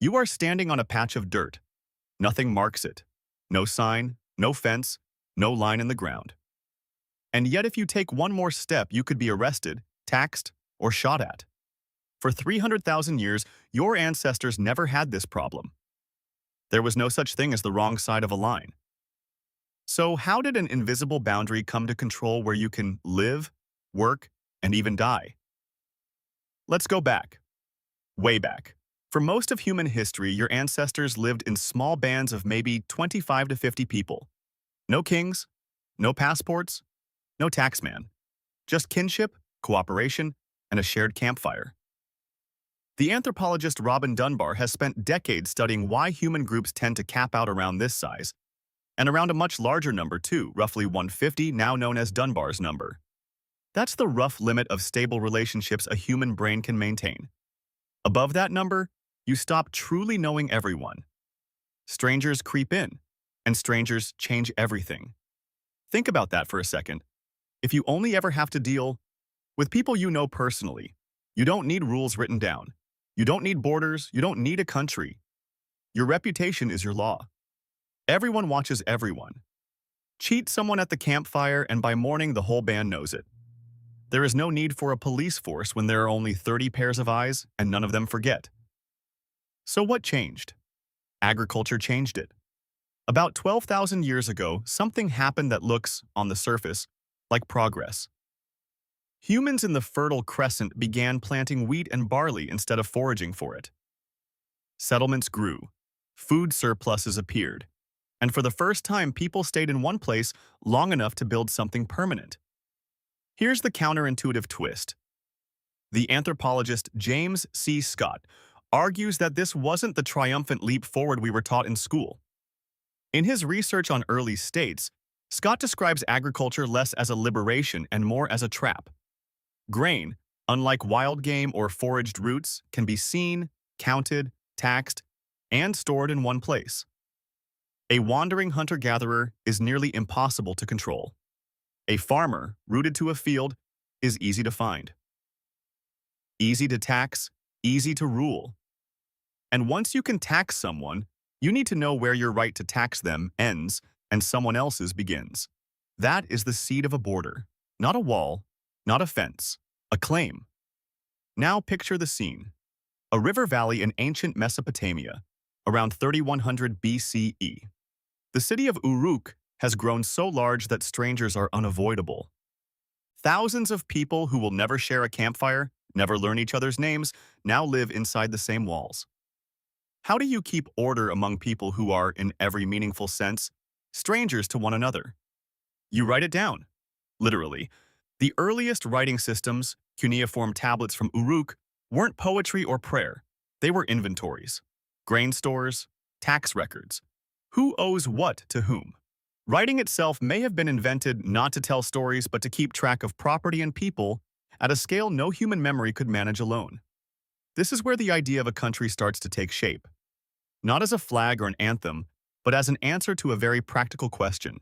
You are standing on a patch of dirt. Nothing marks it. No sign, no fence, no line in the ground. And yet if you take one more step, you could be arrested, taxed, or shot at. For 300,000 years, your ancestors never had this problem. There was no such thing as the wrong side of a line. So how did an invisible boundary come to control where you can live, work, and even die? Let's go back. Way back. For most of human history, your ancestors lived in small bands of maybe 25 to 50 people. No kings, no passports, no taxman. Just kinship, cooperation, and a shared campfire. The anthropologist Robin Dunbar has spent decades studying why human groups tend to cap out around this size, and around a much larger number too, roughly 150, now known as Dunbar's number. That's the rough limit of stable relationships a human brain can maintain. Above that number, you stop truly knowing everyone. Strangers creep in, and strangers change everything. Think about that for a second. If you only ever have to deal with people you know personally, you don't need rules written down. You don't need borders. You don't need a country. Your reputation is your law. Everyone watches everyone. Cheat someone at the campfire, and by morning the whole band knows it. There is no need for a police force when there are only 30 pairs of eyes and none of them forget. So what changed? Agriculture changed it. About 12,000 years ago, something happened that looks, on the surface, like progress. Humans in the Fertile Crescent began planting wheat and barley instead of foraging for it. Settlements grew. Food surpluses appeared. And for the first time, people stayed in one place long enough to build something permanent. Here's the counterintuitive twist. The anthropologist James C. Scott argues that this wasn't the triumphant leap forward we were taught in school. In his research on early states, Scott describes agriculture less as a liberation and more as a trap. Grain, unlike wild game or foraged roots, can be seen, counted, taxed, and stored in one place. A wandering hunter-gatherer is nearly impossible to control. A farmer, rooted to a field, is easy to find. Easy to tax, easy to rule. And once you can tax someone, you need to know where your right to tax them ends and someone else's begins. That is the seed of a border, not a wall, not a fence, a claim. Now picture the scene. A river valley in ancient Mesopotamia, around 3100 BCE. The city of Uruk has grown so large that strangers are unavoidable. Thousands of people who will never share a campfire, never learn each other's names, now live inside the same walls. How do you keep order among people who are, in every meaningful sense, strangers to one another? You write it down. Literally. The earliest writing systems, cuneiform tablets from Uruk, weren't poetry or prayer. They were inventories, grain stores, tax records. Who owes what to whom? Writing itself may have been invented not to tell stories but to keep track of property and people at a scale no human memory could manage alone. This is where the idea of a country starts to take shape. Not as a flag or an anthem, but as an answer to a very practical question.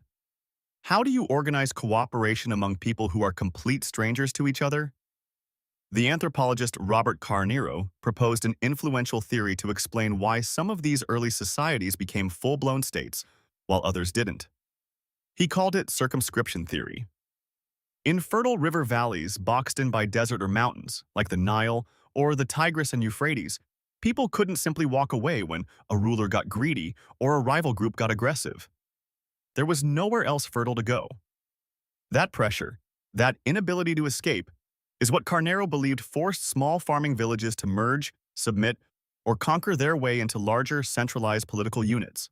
How do you organize cooperation among people who are complete strangers to each other? The anthropologist Robert Carneiro proposed an influential theory to explain why some of these early societies became full-blown states, while others didn't. He called it circumscription theory. In fertile river valleys boxed in by desert or mountains, like the Nile or the Tigris and Euphrates, people couldn't simply walk away when a ruler got greedy or a rival group got aggressive. There was nowhere else fertile to go. That pressure, that inability to escape, is what Carneiro believed forced small farming villages to merge, submit, or conquer their way into larger, centralized political units.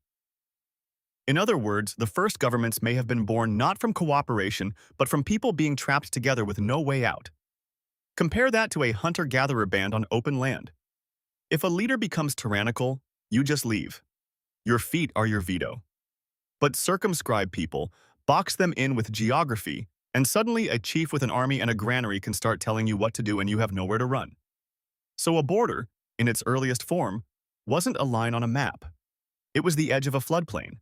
In other words, the first governments may have been born not from cooperation, but from people being trapped together with no way out. Compare that to a hunter-gatherer band on open land. If a leader becomes tyrannical, you just leave. Your feet are your veto. But circumscribe people, box them in with geography, and suddenly a chief with an army and a granary can start telling you what to do and you have nowhere to run. So a border, in its earliest form, wasn't a line on a map. It was the edge of a floodplain,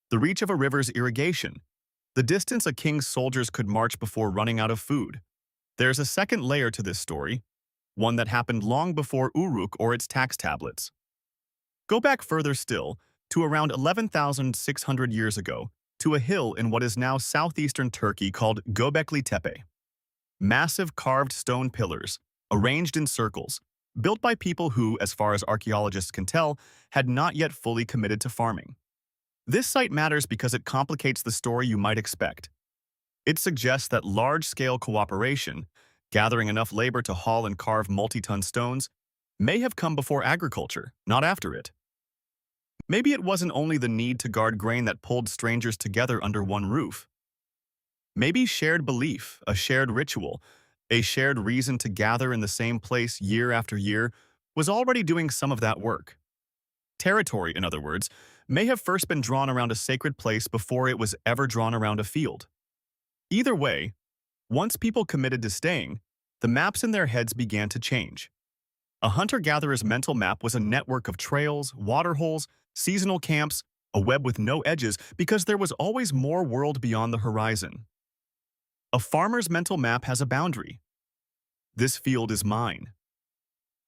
the reach of a river's irrigation, the distance a king's soldiers could march before running out of food. There's a second layer to this story, one that happened long before Uruk or its tax tablets. Go back further still, to around 11,600 years ago, to a hill in what is now southeastern Turkey called Göbekli Tepe. Massive carved stone pillars, arranged in circles, built by people who, as far as archaeologists can tell, had not yet fully committed to farming. This site matters because it complicates the story you might expect. It suggests that large-scale cooperation, gathering enough labor to haul and carve multi-ton stones, may have come before agriculture, not after it. Maybe it wasn't only the need to guard grain that pulled strangers together under one roof. Maybe shared belief, a shared ritual, a shared reason to gather in the same place year after year was already doing some of that work. Territory, in other words, may have first been drawn around a sacred place before it was ever drawn around a field. Either way, once people committed to staying, the maps in their heads began to change. A hunter-gatherer's mental map was a network of trails, waterholes, seasonal camps, a web with no edges because there was always more world beyond the horizon. A farmer's mental map has a boundary. This field is mine.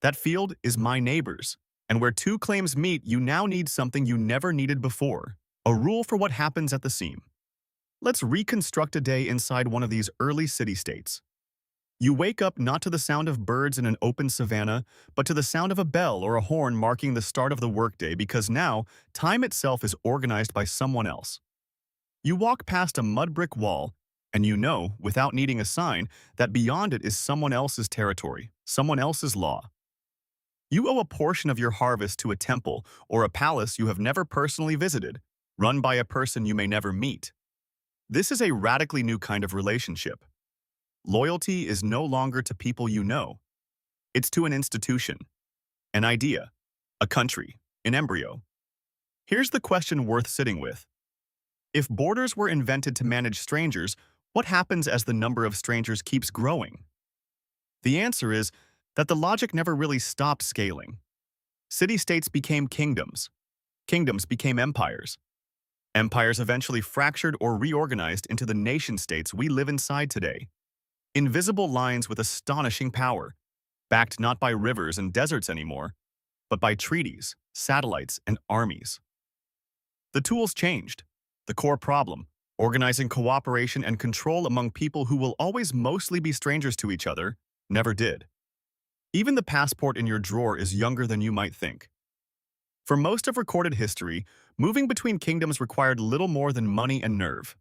That field is my neighbor's. And where two claims meet, you now need something you never needed before, a rule for what happens at the seam. Let's reconstruct a day inside one of these early city-states. You wake up not to the sound of birds in an open savanna, but to the sound of a bell or a horn marking the start of the workday because now, time itself is organized by someone else. You walk past a mud brick wall, and you know, without needing a sign, that beyond it is someone else's territory, someone else's law. You owe a portion of your harvest to a temple or a palace you have never personally visited, run by a person you may never meet. This is a radically new kind of relationship. Loyalty is no longer to people you know. It's to an institution, an idea, a country, an embryo. Here's the question worth sitting with. If borders were invented to manage strangers, what happens as the number of strangers keeps growing? The answer is that the logic never really stopped scaling. City-states became kingdoms. Kingdoms became empires. Empires eventually fractured or reorganized into the nation-states we live inside today. Invisible lines with astonishing power, backed not by rivers and deserts anymore, but by treaties, satellites, and armies. The tools changed. The core problem, organizing cooperation and control among people who will always mostly be strangers to each other, never did. Even the passport in your drawer is younger than you might think. For most of recorded history, moving between kingdoms required little more than money and nerve.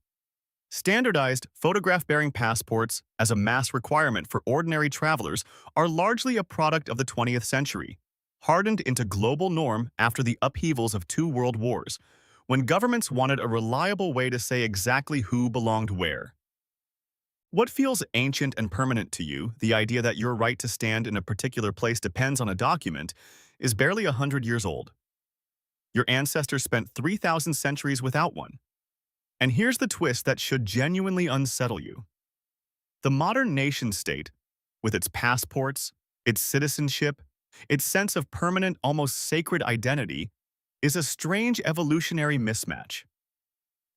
Standardized, photograph-bearing passports, as a mass requirement for ordinary travelers, are largely a product of the 20th century, hardened into global norm after the upheavals of two world wars, when governments wanted a reliable way to say exactly who belonged where. What feels ancient and permanent to you, the idea that your right to stand in a particular place depends on a document, is barely 100 years old. Your ancestors spent 3,000 centuries without one. And here's the twist that should genuinely unsettle you. The modern nation-state, with its passports, its citizenship, its sense of permanent, almost sacred identity, is a strange evolutionary mismatch.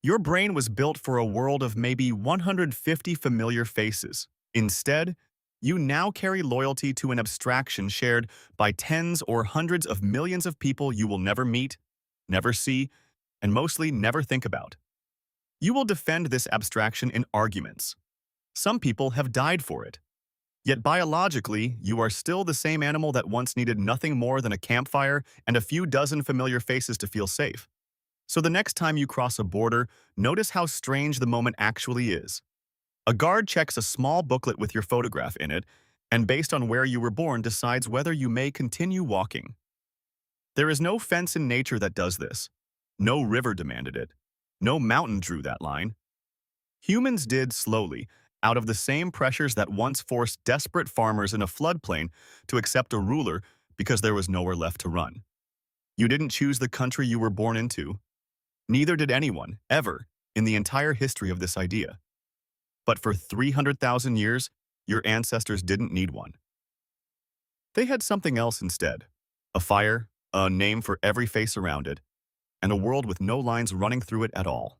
Your brain was built for a world of maybe 150 familiar faces. Instead, you now carry loyalty to an abstraction shared by tens or hundreds of millions of people you will never meet, never see, and mostly never think about. You will defend this abstraction in arguments. Some people have died for it. Yet biologically, you are still the same animal that once needed nothing more than a campfire and a few dozen familiar faces to feel safe. So the next time you cross a border, notice how strange the moment actually is. A guard checks a small booklet with your photograph in it, and based on where you were born decides whether you may continue walking. There is no fence in nature that does this. No river demanded it. No mountain drew that line. Humans did slowly, out of the same pressures that once forced desperate farmers in a floodplain to accept a ruler because there was nowhere left to run. You didn't choose the country you were born into. Neither did anyone, ever, in the entire history of this idea. But for 300,000 years, your ancestors didn't need one. They had something else instead. A fire, a name for every face around it, and a world with no lines running through it at all.